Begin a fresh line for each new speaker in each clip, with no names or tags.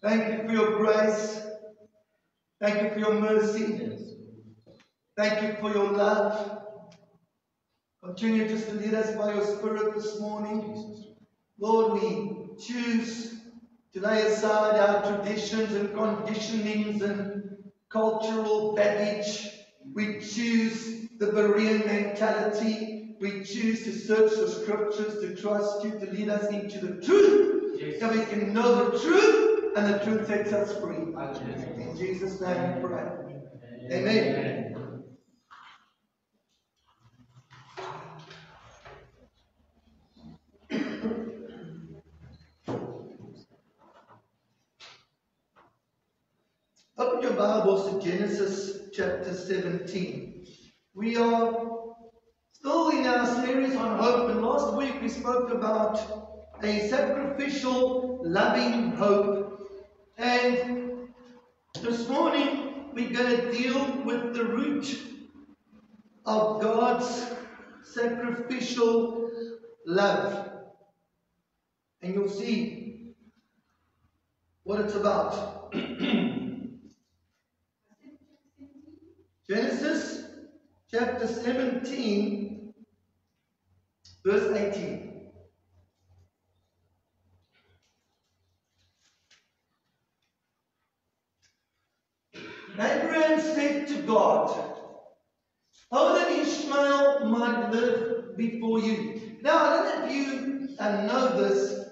Thank you for your grace. Thank you for your mercy. Thank you for your love. Continue just to lead us by your Spirit this morning. Lord, we choose to lay aside our traditions and conditionings and cultural baggage. We choose the Berean mentality. We choose to search the scriptures, to trust you, to lead us into the truth. Yes. So we can know the truth, and the truth sets us free. In Jesus' name we pray. Amen. Open your Bibles to Genesis chapter 17. We are still in our series on hope, and last week we spoke about a sacrificial, loving hope. And this morning we're going to deal with the root of God's sacrificial love. And you'll see what it's about. Genesis chapter 17, verse 18. Abraham said to God, "Oh, that Ishmael might live before you." Now, I don't know if you know this,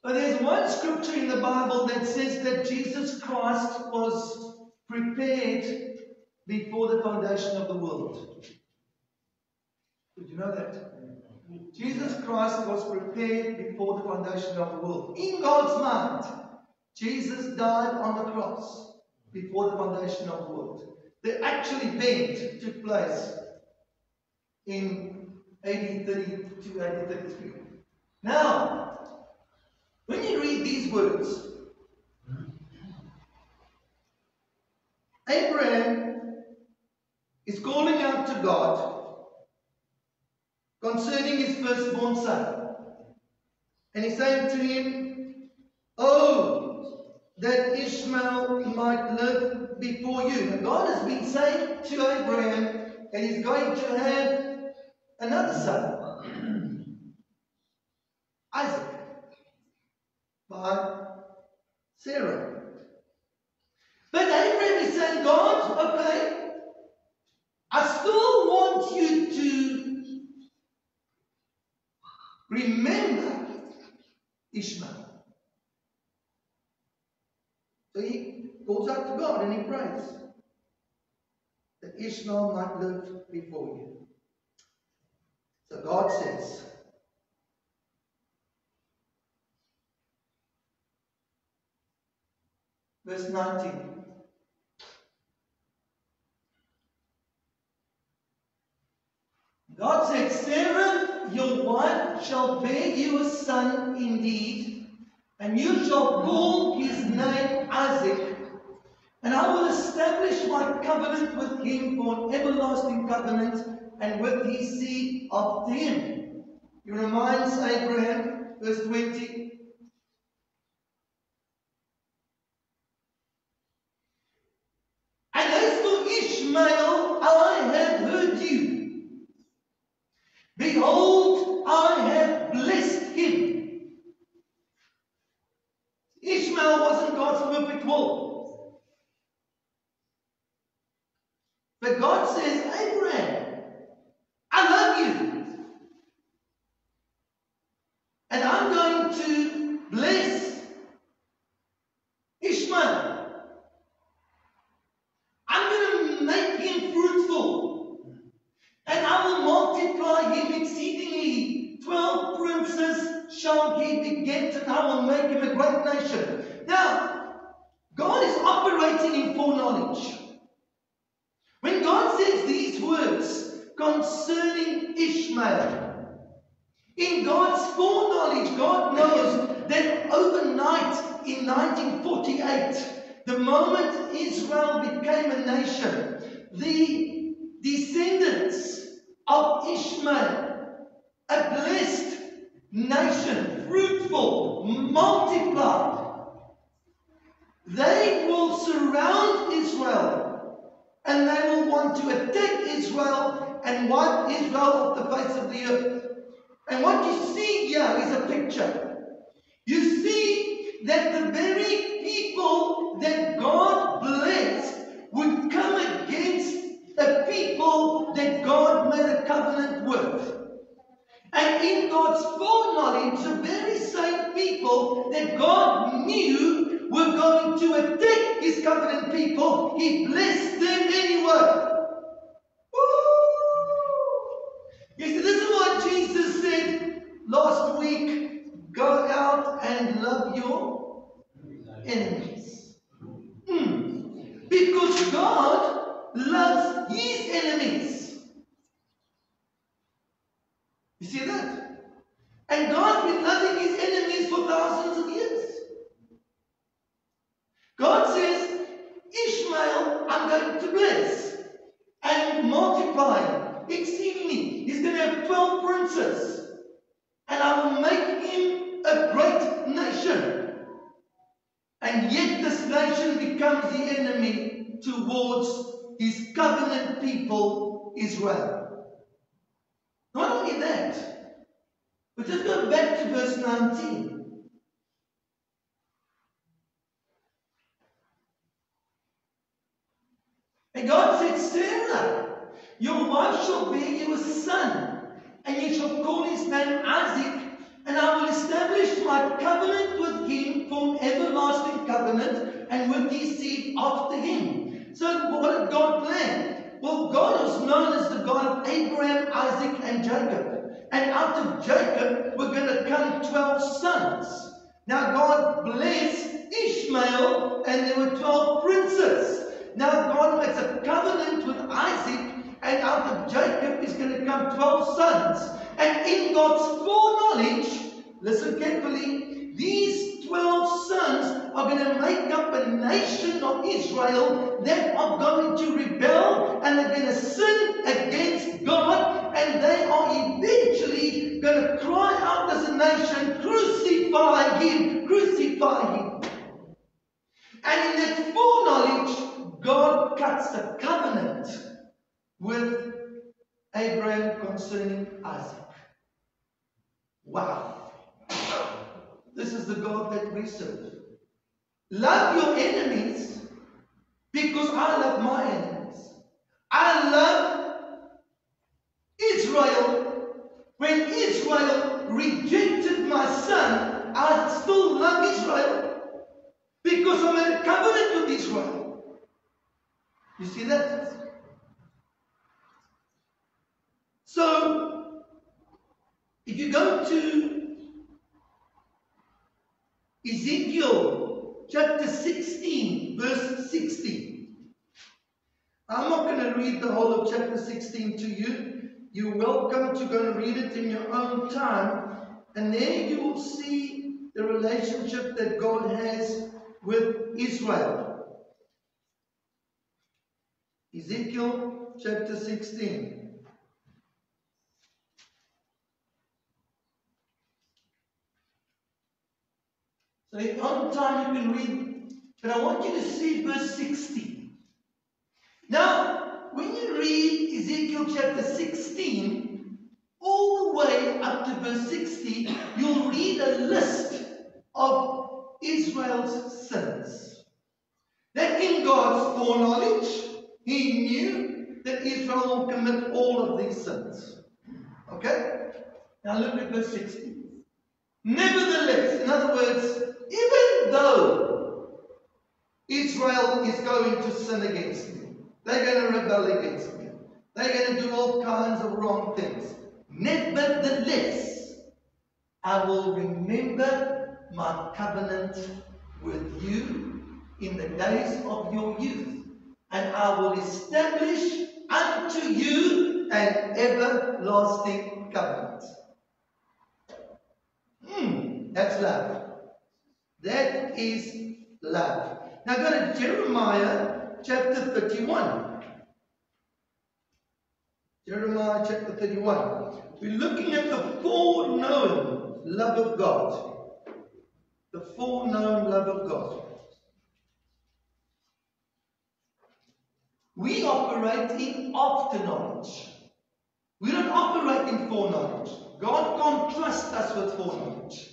but there's one scripture in the Bible that says that Jesus Christ was prepared before the foundation of the world. Did you know that? Jesus Christ was prepared before the foundation of the world. In God's mind, Jesus died on the cross before the foundation of the world. The actual event took place in AD 30 to AD 33. Now, when you read these words, Abraham is calling out to God concerning his firstborn son. And he's saying to him, "Oh, that Ishmael might live before you." And God has been saying to Abraham that he's going to have another son, Isaac, by Sarah. But Abraham is saying, "God, okay, I still want you to remember Ishmael." So he goes out to God and he prays that Ishmael might live before you. So God says, verse 19, God said, "Sarah, your wife, shall bear you a son indeed, and you shall call his name Isaac. And I will establish my covenant with him for an everlasting covenant, and with his seed after him." He reminds Abraham, verse 20, "And as for Ishmael, I have heard you. Behold, I have blessed him." Ishmael wasn't God's perfect will. But God says, "Abraham, I love you. And I'm going to bless Ishmael. I'm going to make him fruitful. And I will multiply him exceedingly. 12 princes shall he beget, and I will make him a great nation." Now, God is operating in foreknowledge. When God says these words concerning Ishmael, in God's foreknowledge, God knows that overnight in 1948, the moment Israel became a nation, the descendants of Ishmael, a blessed nation, fruitful, multiplied, They will surround Israel, and they will want to attack Israel and wipe Israel off the face of the earth. And what you see here is a picture. You see that the very people that God blessed would come against a people that God made a covenant with. And in God's foreknowledge, the very same people that God knew were going to attack His covenant people, He blessed them anyway. You see, this is what Jesus said last week: go out and love your enemies. Because God loves His enemies. You see that? And God's been loving His enemies for thousands of years. God says, Ishmael, I'm going to bless and multiply exceedingly. He's going to have 12 princes, and I will make him a great nation. And yet this nation becomes the enemy towards His covenant people, Israel. Not only that, but just go back to verse 19. And God said, Sarah, your wife shall bear you a son, and you shall call his name Isaac, and I will establish my covenant with him for an everlasting covenant, and with his seed after him. So what did God plan? Well, God was known as the God of Abraham, Isaac, and Jacob. And out of Jacob were going to come 12 sons. Now God blessed Ishmael, and there were 12 princes. Now God makes a covenant with Isaac, and out of Jacob is going to come 12 sons. And in God's foreknowledge, listen carefully, these 12 sons are going to make up a nation of Israel that are going to rebel, and they're going to sin against God, and they are eventually going to cry out as a nation, crucify him, crucify him. And in that foreknowledge, God cuts a covenant with Abraham concerning Isaac. Wow. This is the God that we serve. Love your enemies because I love my enemies. I love Israel. When Israel rejected my son, I still love Israel because I made a covenant with Israel. You see that? So, if you go to Ezekiel chapter 16, verse 16. I'm not going to read the whole of chapter 16 to you. You're welcome to go and read it in your own time. And there you will see the relationship that God has with Israel. Ezekiel chapter 16. So in your own time you can read, but I want you to see verse 16. Now, when you read Ezekiel chapter 16, all the way up to verse 60, you'll read a list of Israel's sins. That in God's foreknowledge, He knew that Israel will commit all of these sins. Okay? Now look at verse 60. Nevertheless, in other words, even though Israel is going to sin against me, they're going to rebel against me, they're going to do all kinds of wrong things, nevertheless, I will remember my covenant with you in the days of your youth, and I will establish unto you an everlasting covenant. That's love. That is love. Now go to Jeremiah chapter 31. Jeremiah chapter 31. We're looking at the foreknown love of God. The foreknown love of God. We operate in after knowledge. We don't operate in foreknowledge. God can't trust us with foreknowledge.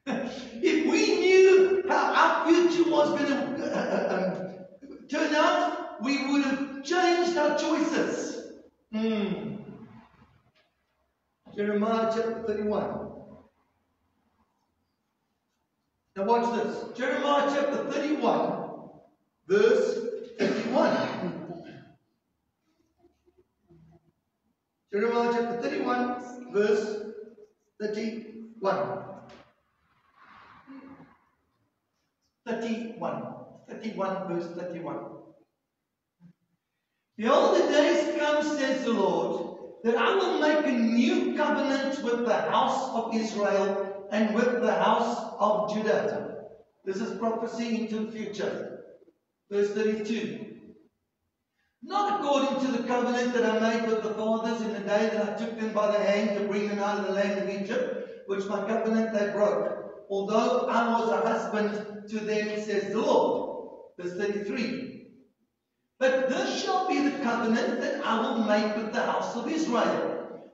If we knew how our future was going to turn out, we would have changed our choices. Jeremiah chapter 31. Now watch this. Jeremiah chapter 31, verse 31. Jeremiah chapter 31, verse 31. 31, verse 31. Behold, the days come, says the Lord, that I will make a new covenant with the house of Israel and with the house of Judah. This is prophecy into the future. Verse 32. Not according to the covenant that I made with the fathers in the day that I took them by the hand to bring them out of the land of Egypt, which my covenant they broke, although I was a husband to them, says the Lord. Verse 33. But this shall be the covenant that I will make with the house of Israel.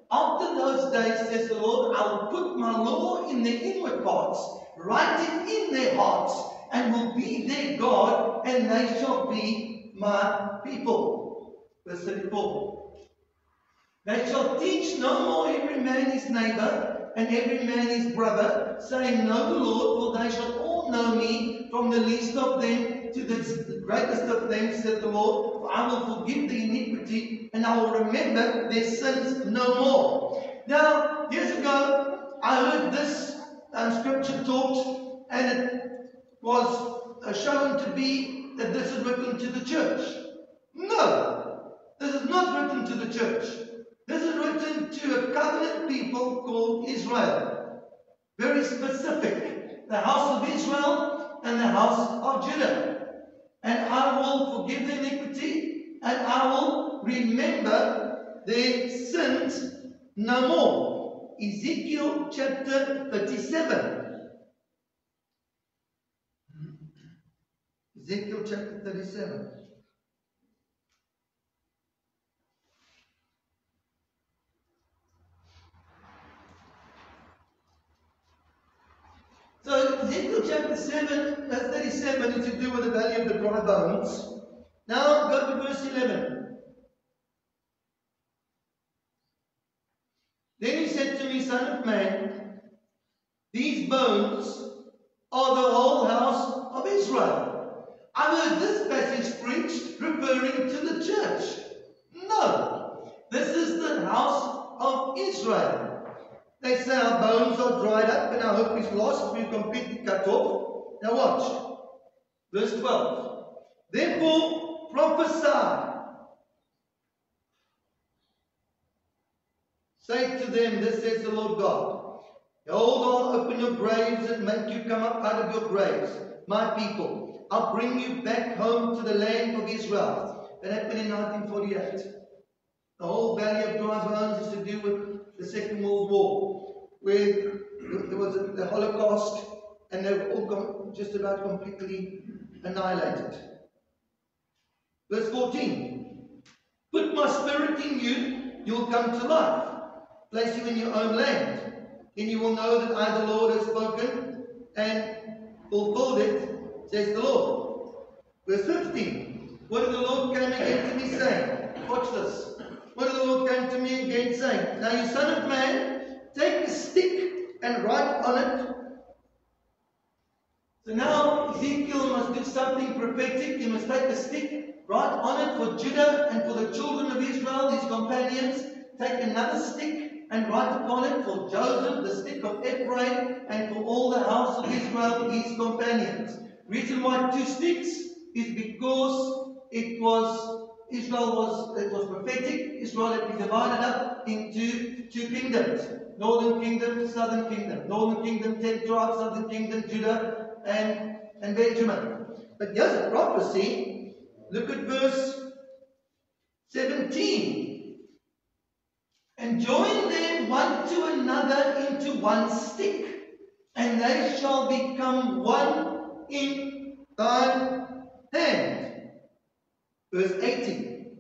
After those days, says the Lord, I will put my law in their inward parts, write it in their hearts, and will be their God, and they shall be my people. Verse 34. They shall teach no more every man his neighbor, and every man his brother, saying, Know the Lord, for they shall all know me, from the least of them to the greatest of them, said the Lord. For I will forgive the iniquity, and I will remember their sins no more. Now, years ago, I heard this scripture taught, and it was shown to be that this is written to the church. No, this is not written to the church. This is written to a covenant people called Israel. Very specific. The house of Israel and the house of Judah. And I will forgive their iniquity, and I will remember their sins no more. Ezekiel chapter 37. Ezekiel chapter 37. So Ezekiel chapter 37 is to do with the valley of the dry bones. Now go to verse 11. Then he said to me, Son of man, these bones are the whole house of Israel. I've heard this passage preached referring to the church. No, this is the house of Israel. They say our bones are dried up and our hope is lost, we're completely cut off. Now watch. Verse 12. Therefore prophesy. Say to them, this says the Lord God. Behold, I'll open your graves and make you come up out of your graves, my people. I'll bring you back home to the land of Israel. That happened in 1948. The whole valley of dry bones is to do with the Second World War, where there was the Holocaust and they were all just about completely annihilated. Verse 14. Put my spirit in you, you'll come to life. Place you in your own land. Then you will know that I, the Lord, have spoken and fulfilled it, says the Lord. Verse 15. What did the Lord come again to me saying? Watch this. What did the Lord come to me again saying? Now you son of man, take a stick and write on it. So now Ezekiel must do something prophetic. He must take a stick, write on it for Judah and for the children of Israel, his companions. Take another stick and write upon it for Joseph, the stick of Ephraim, and for all the house of Israel, his companions. Reason why 2 sticks is because it was prophetic. Israel had been divided up into 2 kingdoms. Northern kingdom, southern kingdom. Northern kingdom, 10 tribes, southern kingdom, Judah and Benjamin. But here's a prophecy. Look at verse 17. And join them one to another into one stick, and they shall become one in thy hand. Verse 18.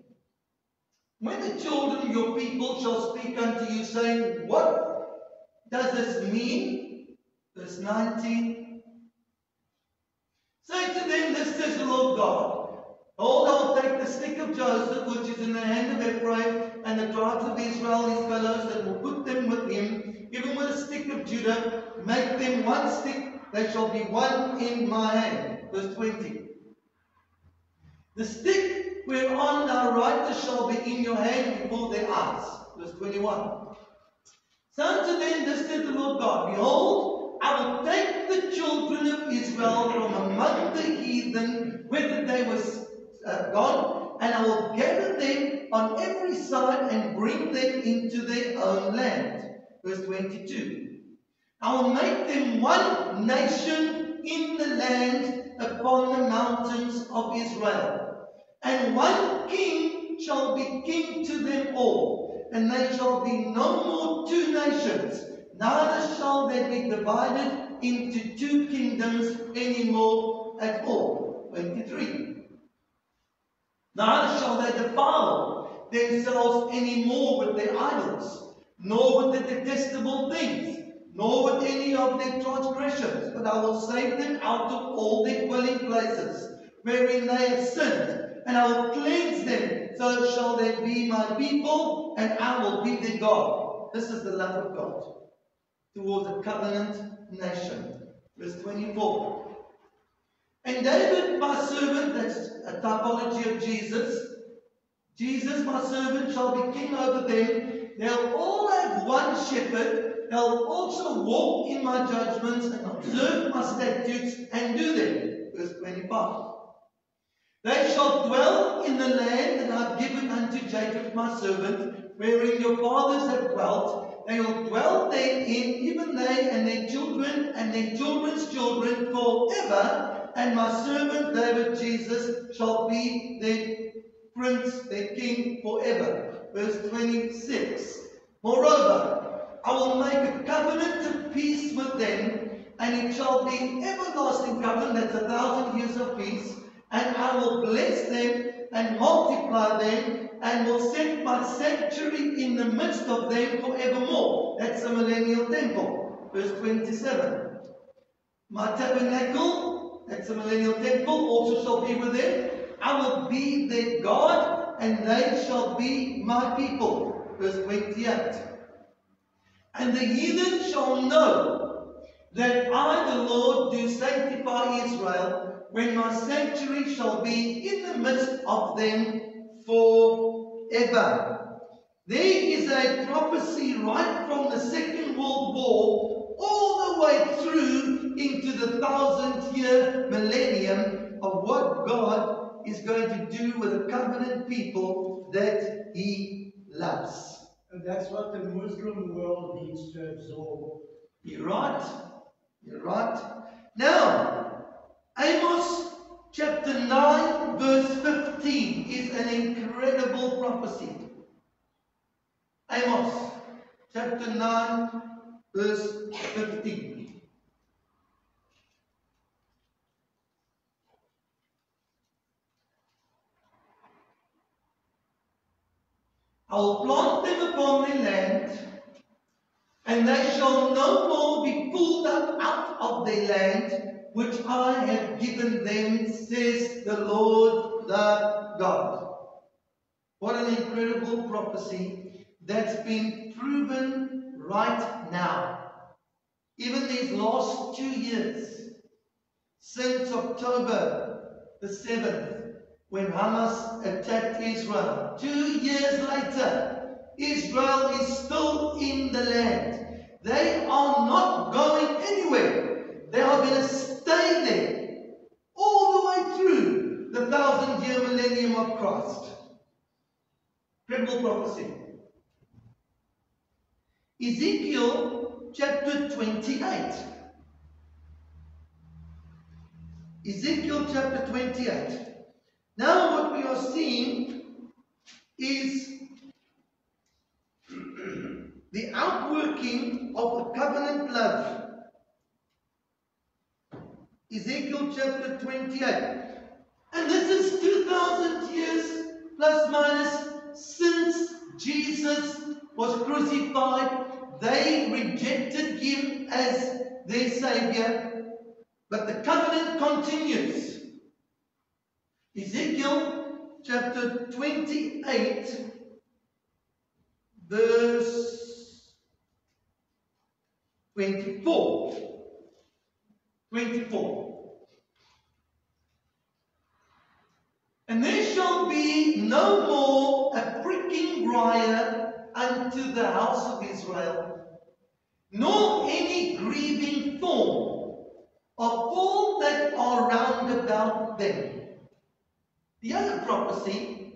When the children of your people shall speak unto you, saying, what does this mean? Verse 19. Say to them, this says the Lord God. Behold, I will take the stick of Joseph, which is in the hand of Ephraim, and the tribes of Israel, his fellows, and will put them with him, even with the stick of Judah, make them one stick, they shall be one in my hand. Verse 20. The stick whereon thou writest shall be in your hand before their eyes. Verse 21. So unto them, this said the Lord God, behold, I will take the children of Israel from among the heathen, whither they were gone, and I will gather them on every side and bring them into their own land. Verse 22. I will make them one nation in the land upon the mountains of Israel, and one king shall be king to them all, and they shall be no more two nations, neither shall they be divided into two kingdoms any more at all. 23. Neither shall they defile themselves any more with their idols, nor with the detestable things, nor with any of their transgressions, but I will save them out of all their dwelling places, wherein they have sinned, and I will cleanse them, so shall they be my people, and I will be their God. This is the love of God towards a covenant nation. Verse 24. And David, my servant, that's a typology of Jesus. Jesus, my servant, shall be king over them. They'll all have one shepherd. They'll also walk in my judgments and observe my statutes and do them. Verse 25. They shall dwell in the land that I have given unto Jacob my servant, wherein your fathers have dwelt. They will dwell therein, even they and their children and their children's children forever. And my servant David Jesus shall be their prince, their king forever. Verse 26. Moreover, I will make a covenant of peace with them, and it shall be everlasting covenant, that's 1,000 years of peace. And I will bless them and multiply them, and will set my sanctuary in the midst of them forevermore. That's the millennial temple. Verse 27. My tabernacle, that's the millennial temple, also shall be with them. I will be their God, and they shall be my people. Verse 28. And the heathen shall know that I, the Lord, do sanctify Israel, when my sanctuary shall be in the midst of them forever. There is a prophecy right from the Second World War all the way through into the 1,000-year millennium of what God is going to do with the covenant people that He loves.
And that's what the Muslim world needs to absorb.
You're right. You're right. Now, Amos chapter 9 verse 15 is an incredible prophecy. Amos chapter 9 verse 15. I will plant them upon their land, and they shall no more be pulled up out of their land, which I have given them, says the Lord the God. What an incredible prophecy that's been proven right now. Even these last 2 years, since October the 7th, when Hamas attacked Israel. 2 years later, Israel is still in the land. They are not going anywhere. They are going to stay there all the way through the 1,000-year millennium of Christ. Incredible prophecy. Ezekiel chapter 28. Ezekiel chapter 28. Now what we are seeing is the outworking of a covenant love. Ezekiel chapter 28. And this is 2,000 years plus minus since Jesus was crucified. They rejected him as their Savior, but the covenant continues. Ezekiel chapter 28, verse 24. 24. And there shall be no more a pricking briar unto the house of Israel, nor any grieving thorn of all that are round about them. The other prophecy,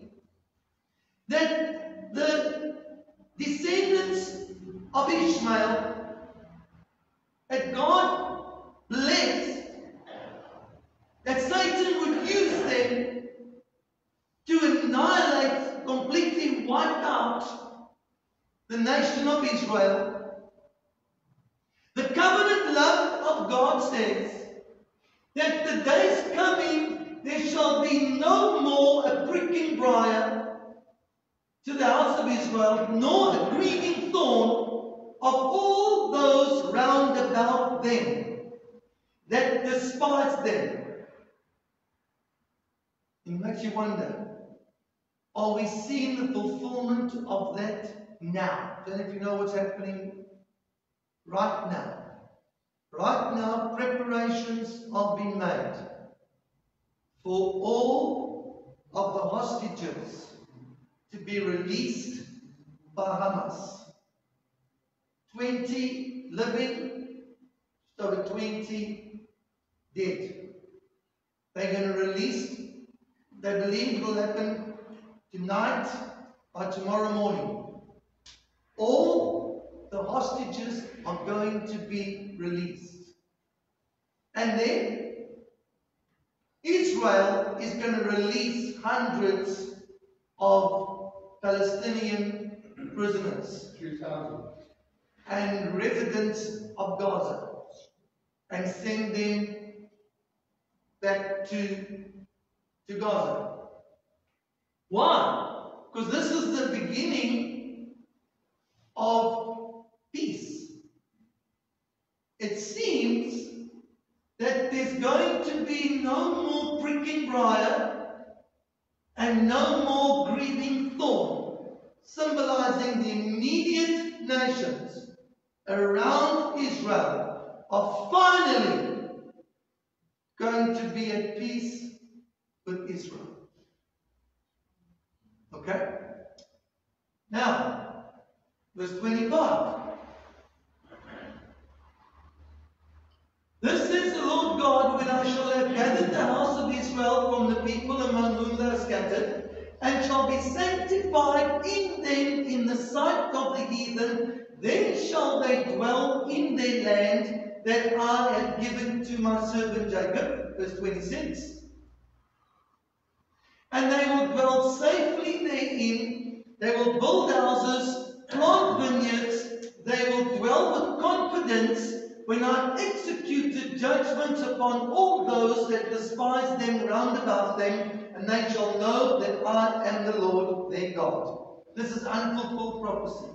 that the descendants of Ishmael, that God blessed, that Satan would use them to annihilate, completely wipe out the nation of Israel. The covenant love of God says that the days coming there shall be no more a pricking briar to the house of Israel, nor a grieving thorn of all those round about them that despise them. It makes you wonder, are we seeing the fulfillment of that now? I don't know if you know what's happening right now. Right now, preparations are being made for all of the hostages to be released by Hamas. 20 living, just over 20 dead. They're going to release, they believe it will happen tonight or tomorrow morning. All the hostages are going to be released. And then Israel is going to release hundreds of Palestinian prisoners
3,000.
and residents of Gaza and send them back to Gaza. Why? Because this is the beginning of peace. It seems that there's going to be no more pricking briar and no more grieving thorn, symbolizing the immediate nations around Israel are finally going to be at peace with Israel. Okay? Now, verse 25. This says the Lord God, when I shall have gathered the house of Israel from the people among whom they are scattered, and shall be sanctified in them in the sight of the heathen, then shall they dwell in their land that I have given to my servant Jacob. Verse 26. And they will dwell safely therein. They will build houses, plant vineyards. They will dwell with confidence when I have executed judgment upon all those that despise them round about them, and they shall know that I am the Lord their God. This is unfulfilled prophecy.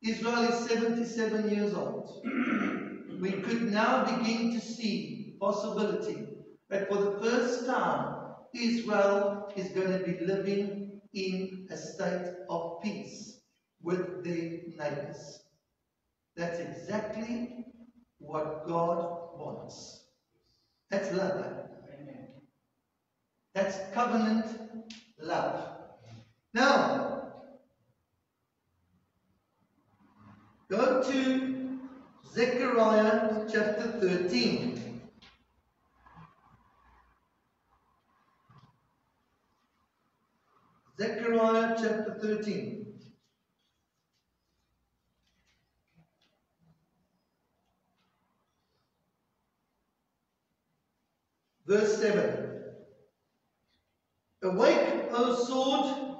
Israel is 77 years old. We could now begin to see possibility that for the first time, Israel is going to be living in a state of peace with their neighbors. That's exactly what God wants. That's love. Amen. That's covenant love. Now, go to Zechariah chapter 13. Zechariah chapter 13. Verse 7. Awake, O sword.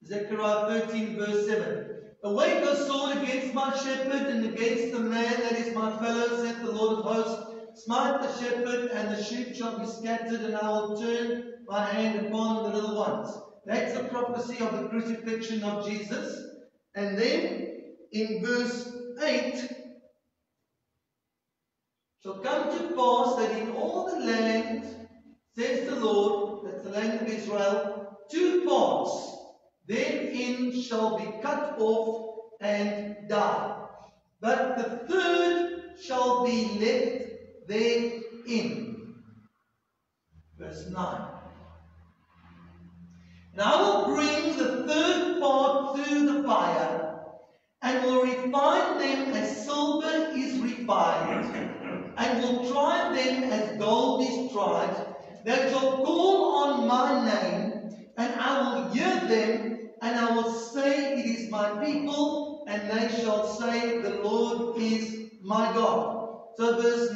Zechariah 13, verse 7. Awake, O sword, against my shepherd and against the man that is my fellow, saith the Lord of hosts. smite the shepherd, and the sheep shall be scattered, and I will turn my hand upon the little ones. That's a prophecy of the crucifixion of Jesus. And then in verse 8, shall come to pass that in all the land, says the Lord, that's the land of Israel, 2 parts therein shall be cut off and die. But the third shall be left therein. Verse 9. And I will bring the third part through the fire, and will refine them as silver is refined, and will try them as gold is tried. They shall call on my name, and I will hear them, and I will say, it is my people, and they shall say, the Lord is my God. So verse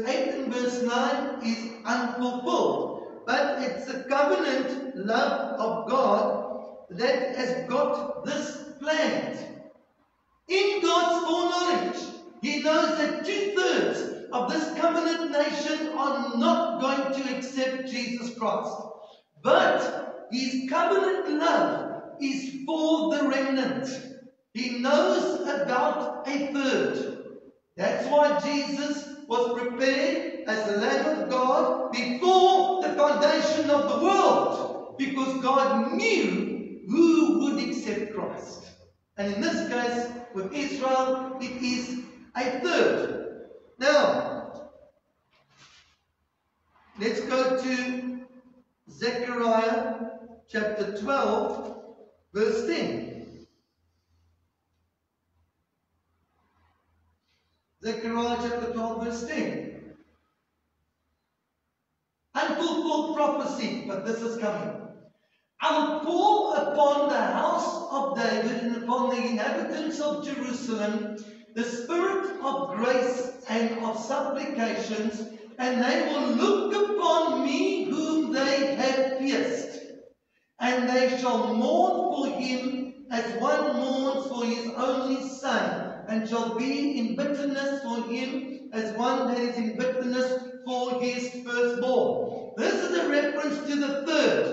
8 and verse 9 is unfulfilled. But it's the covenant love of God that has got this planned. In God's foreknowledge, He knows that 2/3 of this covenant nation are not going to accept Jesus Christ. But His covenant love is for the remnant. He knows about 1/3. That's why Jesus was prepared as the Lamb of God before the foundation of the world, because God knew who would accept Christ. And in this case, with Israel, it is 1/3. Now, let's go to Zechariah chapter 12, verse 10. Zechariah chapter 12, verse 10. Unfulfilled prophecy, but this is coming. I will pour upon the house of David and upon the inhabitants of Jerusalem the spirit of grace and of supplications, and they will look upon me whom they have pierced. And they shall mourn for him as one mourns for his only son, and shall be in bitterness for him as one that is in bitterness for his firstborn. This is a reference to the third.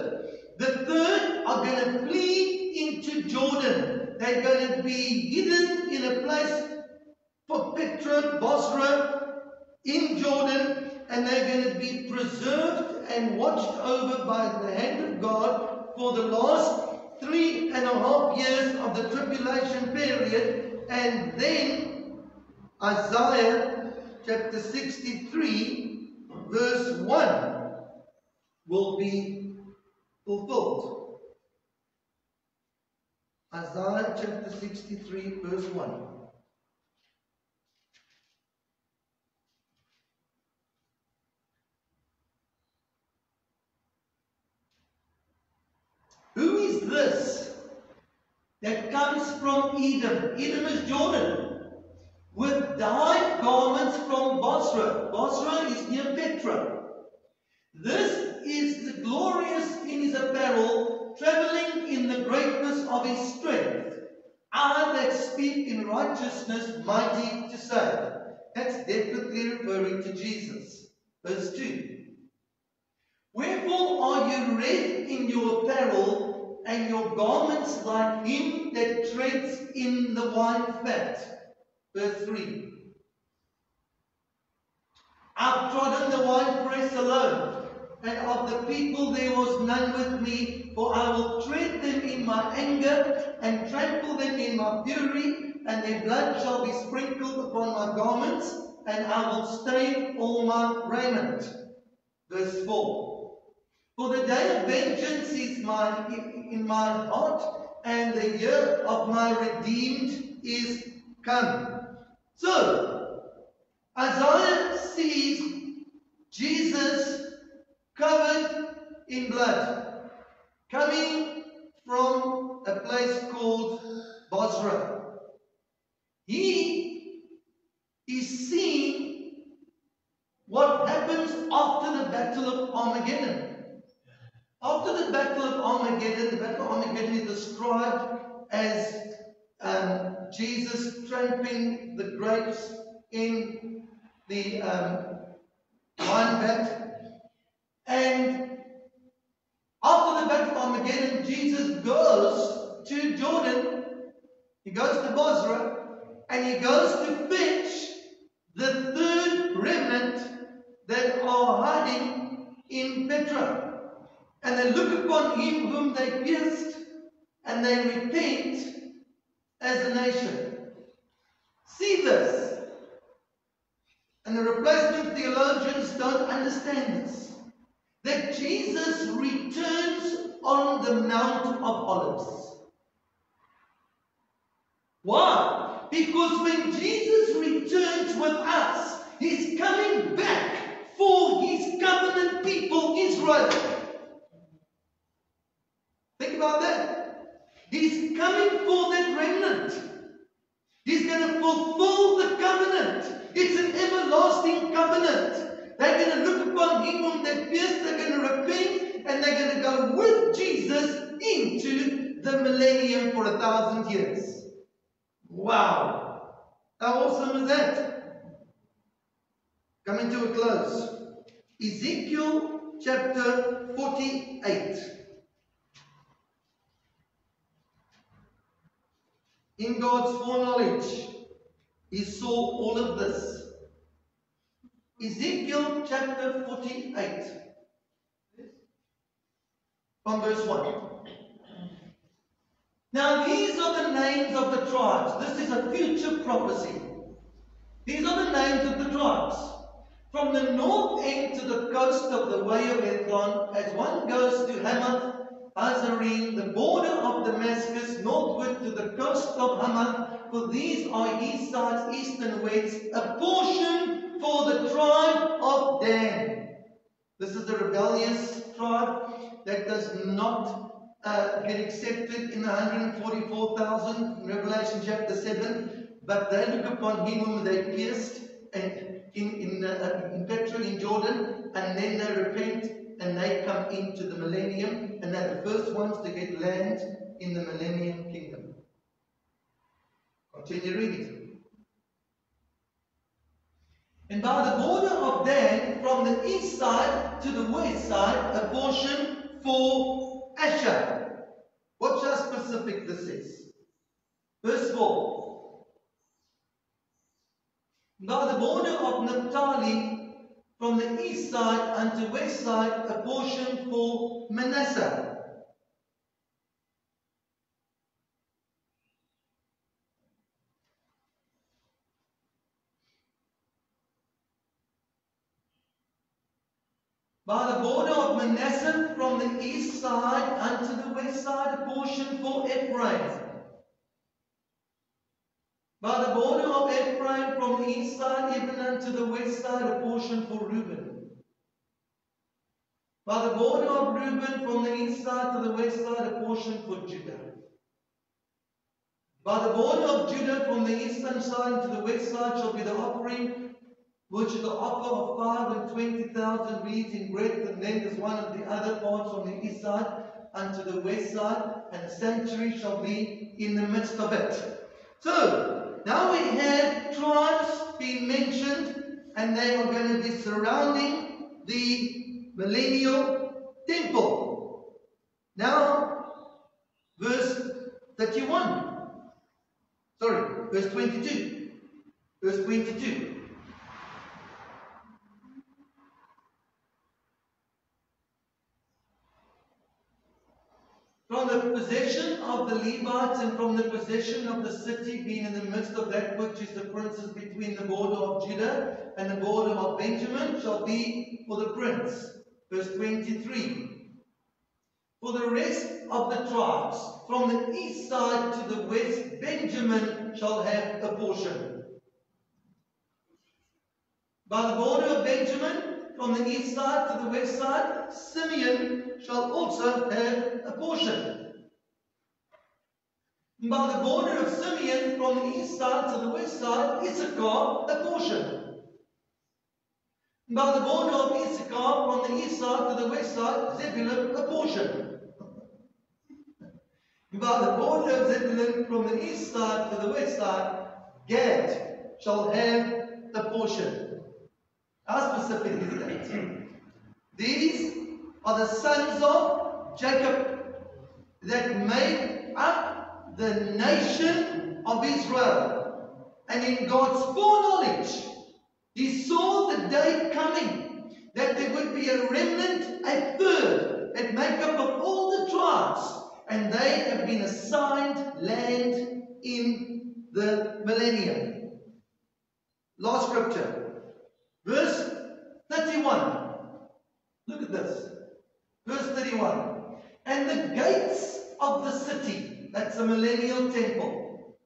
The third are going to flee into Jordan. They're going to be hidden in a place for Petra, Bosra, in Jordan, and they're going to be preserved and watched over by the hand of God for the last 3.5 years of the tribulation period. And then Isaiah chapter 63 verse 1 will be fulfilled. Isaiah chapter 63 verse 1. Who is this that comes from Edom? Edom is Jordan. With dyed garments from Bosra. Bosra is near Petra. This is the glorious in his apparel, traveling in the greatness of his strength. I that speak in righteousness, mighty to save. That's definitely referring to Jesus. Verse 2. Wherefore are you red in your apparel, and your garments like him that treads in the wine fat? Verse 3. I've trodden the winepress alone, and of the people there was none with me, for I will tread them in my anger, and trample them in my fury, and their blood shall be sprinkled upon my garments, and I will stain all my raiment. Verse 4. For the day of vengeance is in my heart, and the year of my redeemed is come. So, Isaiah sees Jesus covered in blood, coming from a place called Bosra. He is seeing what happens after the Battle of Armageddon. After the Battle of Armageddon, the Battle of Armageddon is described as Jesus trampling the grapes in the wine vat. And after the Battle of Armageddon, Jesus goes to Jordan. He goes to Bozrah, and he goes to fetch the third remnant that are hiding in Petra. And they look upon him whom they pierced, and they repent as a nation. See this. And the replacement theologians don't understand this. That Jesus returns on the Mount of Olives. Why? Because when Jesus returns with us, he's coming back for his covenant people, Israel. Think about that. He's coming for that remnant. He's going to fulfill the covenant. It's an everlasting covenant. They're going to look upon him whom they pierced, they're going to repent, and they're going to go with Jesus into the millennium for 1,000 years. Wow. How awesome is that? Coming to a close. Ezekiel chapter 48. In God's foreknowledge, he saw all of this. Ezekiel chapter 48, from verse 1. Now these are the names of the tribes. This is a future prophecy. These are the names of the tribes. From the north end to the coast of the way of Ethron, as one goes to Hamath, Hazarim, the border of Damascus, northward to the coast of Hamath, for these are east sides, east and west, a portion for the tribe of Dan. This is the rebellious tribe that does not get accepted in the 144,000 in Revelation chapter 7, but they look upon him whom they pierced and in Petra in Jordan, and then they repent and they come into the millennium, and they're the first ones to get land in the millennium kingdom. Continue reading. And by the border of Dan, from the east side to the west side, a portion for Asher. Watch how specific this is. Verse 4. By the border of Naphtali, from the east side unto west side, a portion for Manasseh. By the border of Manasseh, from the east side unto the west side, a portion for Ephraim. By the border of Ephraim, from the east side even unto the west side, a portion for Reuben. By the border of Reuben, from the east side to the west side, a portion for Judah. By the border of Judah, from the eastern side to the west side, shall be the offering, which is the offer of 520,000 reeds in breadth and length as one of the other parts from the east side unto the west side, and the sanctuary shall be in the midst of it. So, now we have tribes being mentioned, and they are going to be surrounding the millennial temple. Now, verse 31. Sorry, verse 22. Verse 22. From the possession of the Levites and from the possession of the city, being in the midst of that which is the princes between the border of Judah and the border of Benjamin, shall be for the prince. Verse 23. For the rest of the tribes, from the east side to the west, Benjamin shall have a portion. By the border of Benjamin, from the east side to the west side, Simeon shall also have a portion. By the border of Simeon, from the east side to the west side, Issachar a portion. By the border of Issachar, from the east side to the west side, Zebulun a portion. By the border of Zebulun, from the east side to the west side, Gad shall have a portion. How specific is that? These are the sons of Jacob that made up the nation of Israel. And in God's foreknowledge, He saw the day coming that there would be a remnant, a third, that make up of all the tribes, and they have been assigned land in the millennium. Last scripture, verse 31. Look at this. Verse 31. And the gates of the city, that's the millennial temple,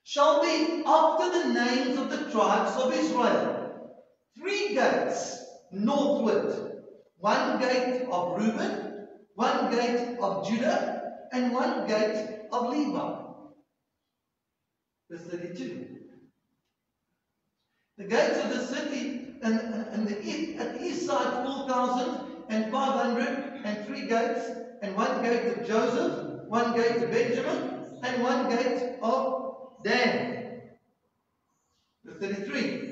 shall be after the names of the tribes of Israel. 3 gates northward. 1 gate of Reuben, 1 gate of Judah, and 1 gate of Levi. Verse 32. The gates of the city and the east, at the east side 4,503 gates, and 1 gate of Joseph, 1 gate of Benjamin, and 1 gate of Dan. Verse 33.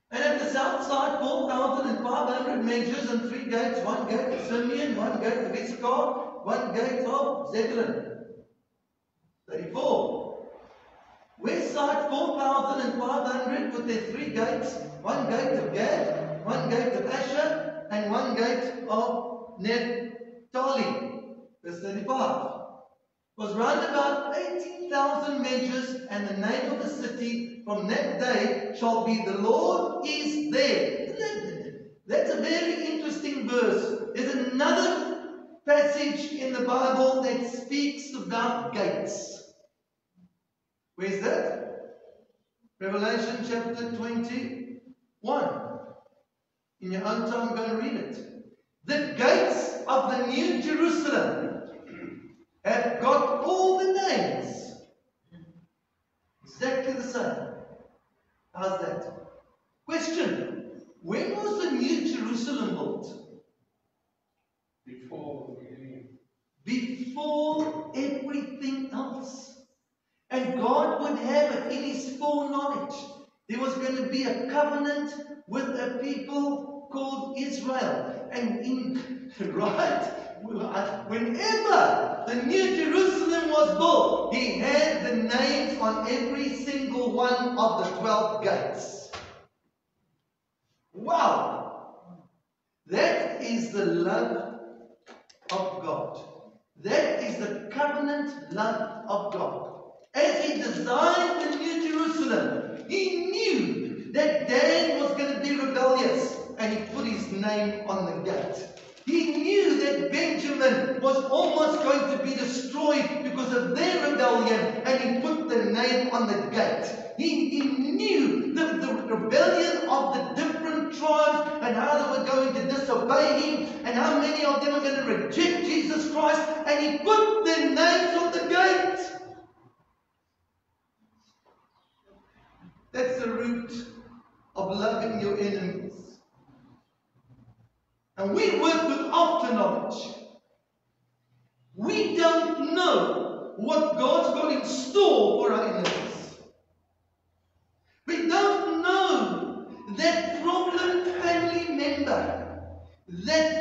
And at the south side 4,500 measures and 3 gates, 1 gate of Simeon, 1 gate of Issachar, 1 gate of Zebulun. 34. West side 4,500 with their 3 gates, 1 gate of Gad, 1 gate of Asher, and 1 gate of Naphtali. Verse 35. Was round about 18,000 measures, and the name of the city from that day shall be the Lord is there. That's a very interesting verse. There's another passage in the Bible that speaks about gates. Where's that? Revelation chapter 21. In your own time, go and read it. The gates of the New Jerusalem have got all the names. Exactly the same. How's that? Question. When was the New Jerusalem built? Before everything else. And God would have it in His foreknowledge. There was going to be a covenant with a people called Israel. And whenever the New Jerusalem was built, He had the names on every single one of the 12 gates. Wow! That is the love of God. That is the covenant love of God. As He designed the New Jerusalem, He knew that Dan was going to be rebellious, and He put his name on the gate. He knew that Benjamin was almost going to be destroyed because of their rebellion, and He put the name on the gate. He knew the rebellion of the different tribes and how they were going to disobey Him and how many of them are going to reject Jesus Christ, and He put their names on the gate. That's the root of loving your enemies. And we work with after-knowledge. We don't know what God's got in store for our enemies. We don't know that problem family member, that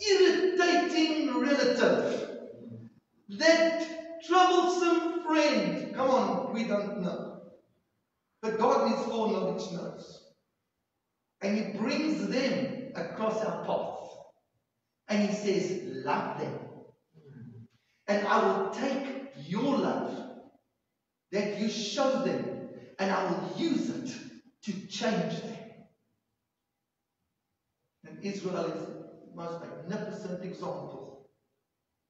irritating relative, that troublesome friend. Come on, we don't know. But God in His foreknowledge knows. And He brings them across our path. And He says, love them. And I will take your love that you show them, and I will use it to change them. And Israel is the most magnificent example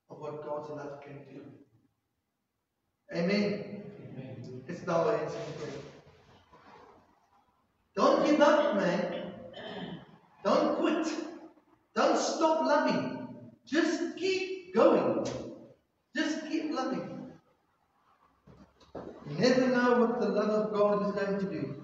of what God's love can do. Amen. Amen. Let's bow our heads in prayer. Don't give up, man. Don't quit. Don't stop loving. Just keep going. Just keep loving. You never know what the love of God is going to do.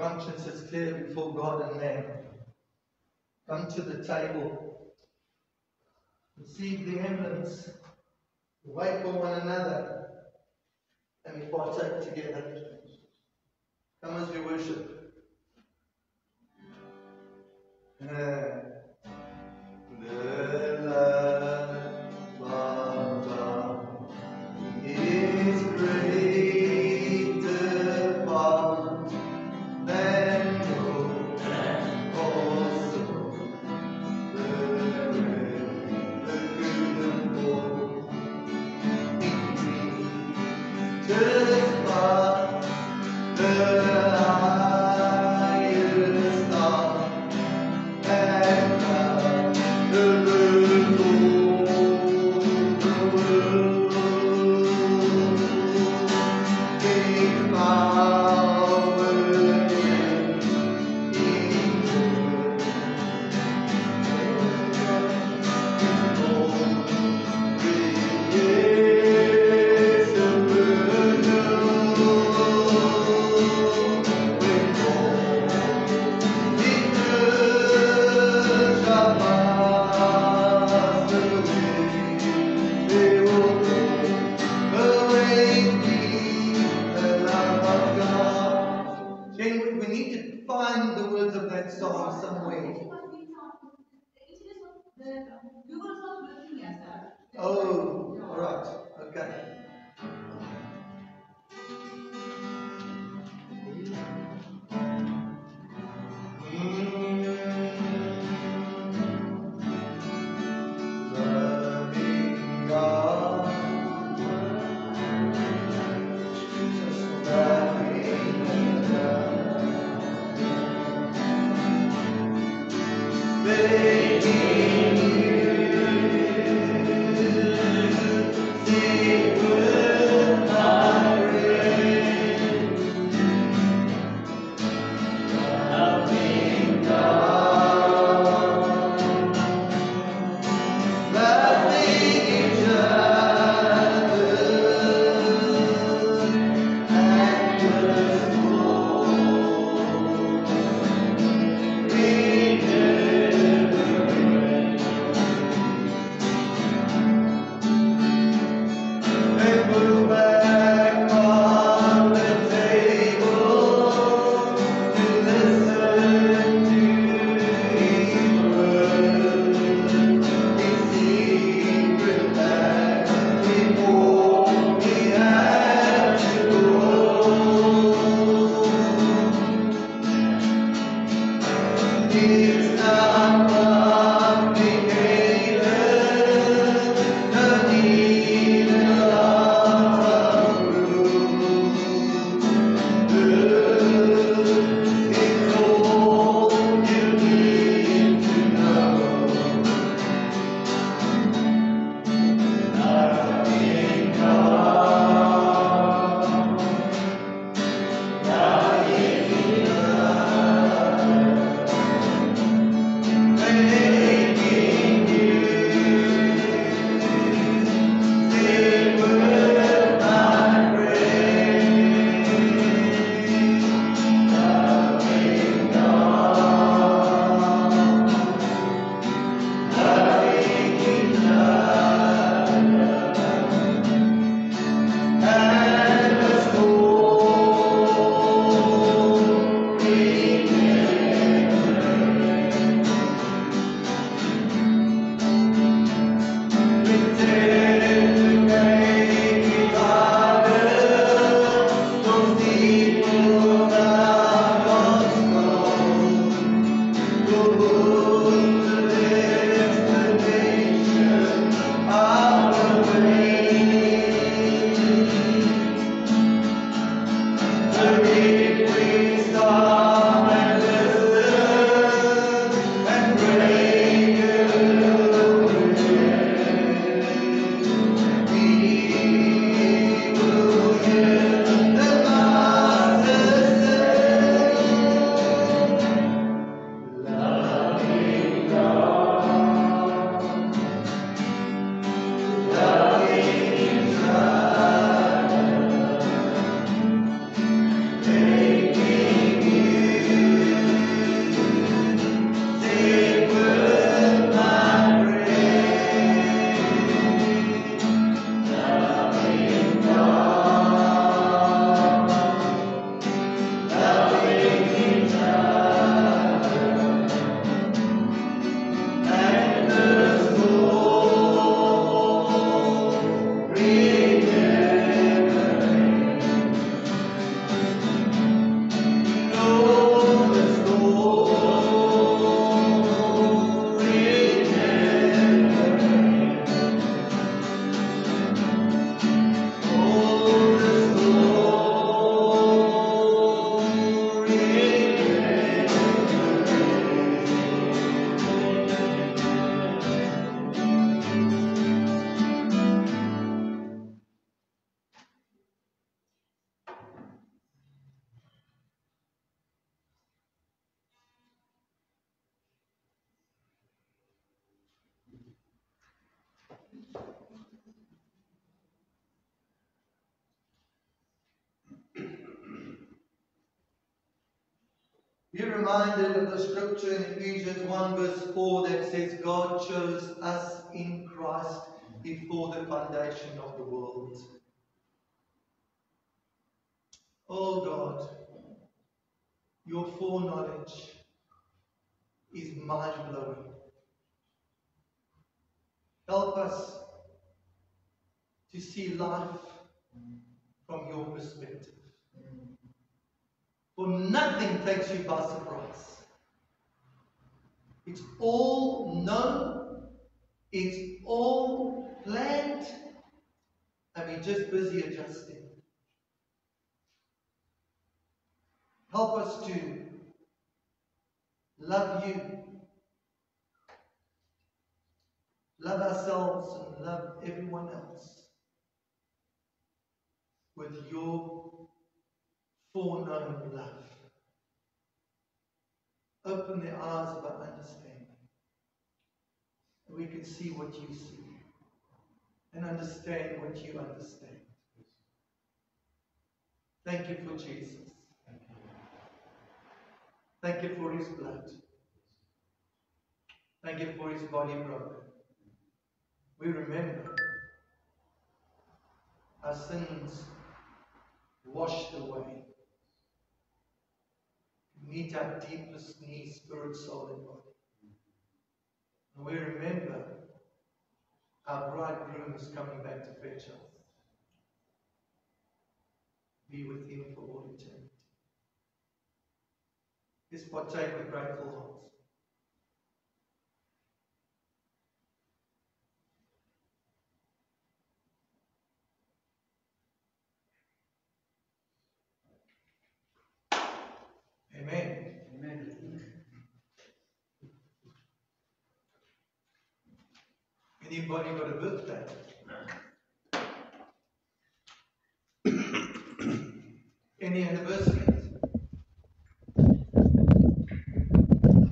conscience is clear before God and man. Come to the table. Receive the emblems. Wait for one another. And we partake together. Come as we worship. The love of God is greater far than gold and also the good and poor. Just by the highest star and the world the world in power and we need to find the words of that song somewhere. Oh, all right, okay. Loving God, just loving God, begging you, sing with my praise. Loving God, loving each other, and just Be reminded of the scripture in Ephesians 1 verse 4 that says, God chose us in Christ before the foundation of the world. Oh God, your foreknowledge is mind-blowing. Help us to see life from your perspective. For nothing takes you by surprise. It's all known, it's all planned, and we're just busy adjusting. Help us to love you, love ourselves, and love everyone else with your foreknown love. Open the eyes of our understanding, and we can see what you see and understand what you understand. Thank you for Jesus. Thank you for his blood. Thank you for his body broken. We remember our sins washed away. Meet our deepest needs, spirit, soul, and body. And we remember our bridegroom is coming back to fetch us. Be with him for all eternity. Let's partake with grateful hearts. Amen.
Amen.
Anybody got a birthday? Any anniversaries?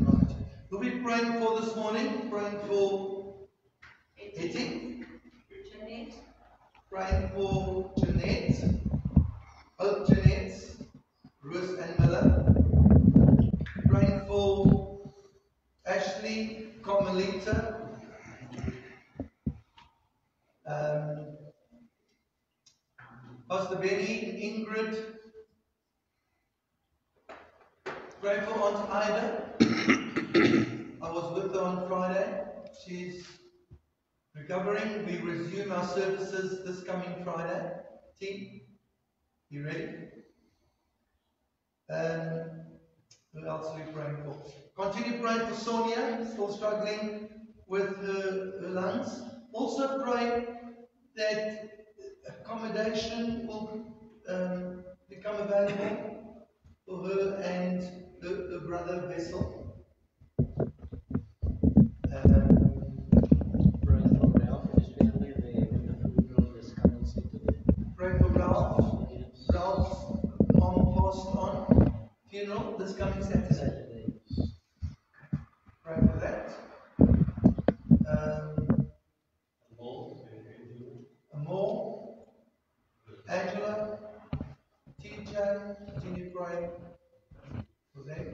Right. We'll be praying for this morning, praying for Etty,
Jeanette,
praying for Jeanette, Hope Jeanette, Ruth and Miller, praying for Ashley, Carmelita, Pastor Benny, Ingrid, pray for Aunt Ida. I was with her on Friday. She's recovering. We resume our services this coming Friday. Team, you ready? Who else are we praying for? Continue praying for Sonia, still struggling with her lungs. Also pray that accommodation will become available for her and her brother Vessel.
Pray for Ralph, his family, the funeral is coming Saturday.
Pray for Ralph. Ralph's mom passed on. Funeral this coming Saturday. Pray for that. Amor, Angela, TJ, continue praying for them.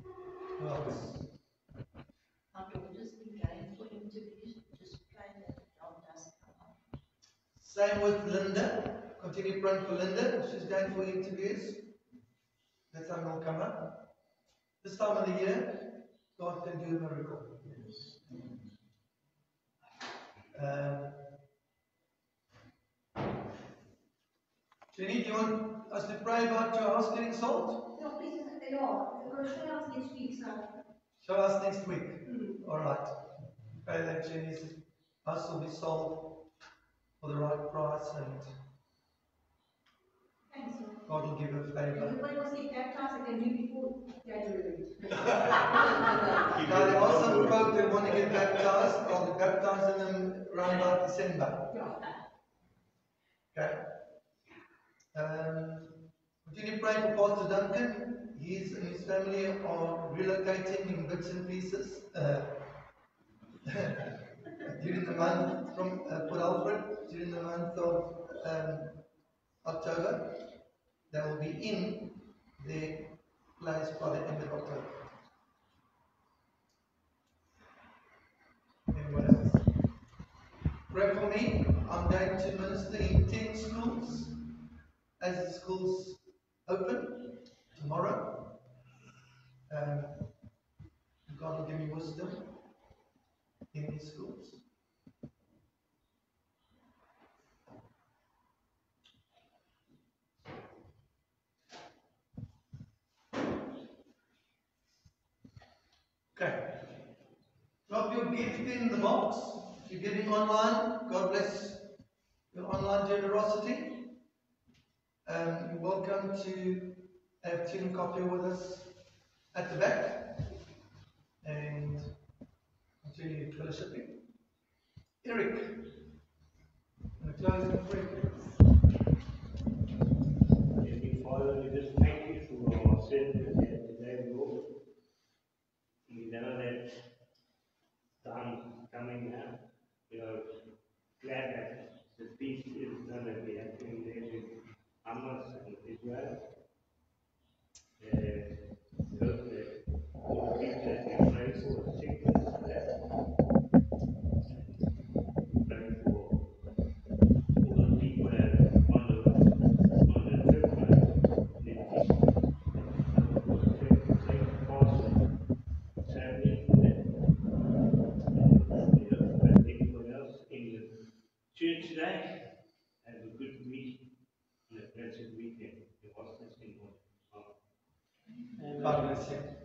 Who else?
our daughter's been going for interviews, just pray that the job does come up.
Same with Linda. Continue praying for Linda. She's going for interviews. That time will come up. This time of the year, God can do a miracle. Jenny, do you want us to pray about your house getting sold?
Ja, precies. Ja, we show us next week, so.
Show us next week. Alright. Pray that Jenny's house will be sold for the right price and
Thanks.
God will give her favor.
Everybody must get baptized again before January.
Now there are some folk that want to get baptized. I'll be baptizing them around about December.
Yeah.
Okay. Continue praying for Pastor Duncan. He and his family are relocating in bits and pieces during the month from Port Alfred during the month of October. They will be in their place by the end of October. Anyone else? Pray for me. I'm going to minister in 10 schools as the schools open tomorrow. God will give me wisdom in these schools. Okay. Drop your gift in the box. If you're giving online, God bless your online generosity. You're welcome to have tea and coffee with us at the back and continue fellowshipping. Eric, in the closing prayer.
Heavenly Father, we just thank you for our service here today, Lord. We know that time is coming now. We are glad that the peace is done that we have been there to Hamas and Israel. We hope that all the people that we pray for are sick and that. Pray for all the people that are on the trip and in peace. Safe passage. Sadly, everyone else in the church today have a good week and a blessed weekend. The hospice in one.
God bless you.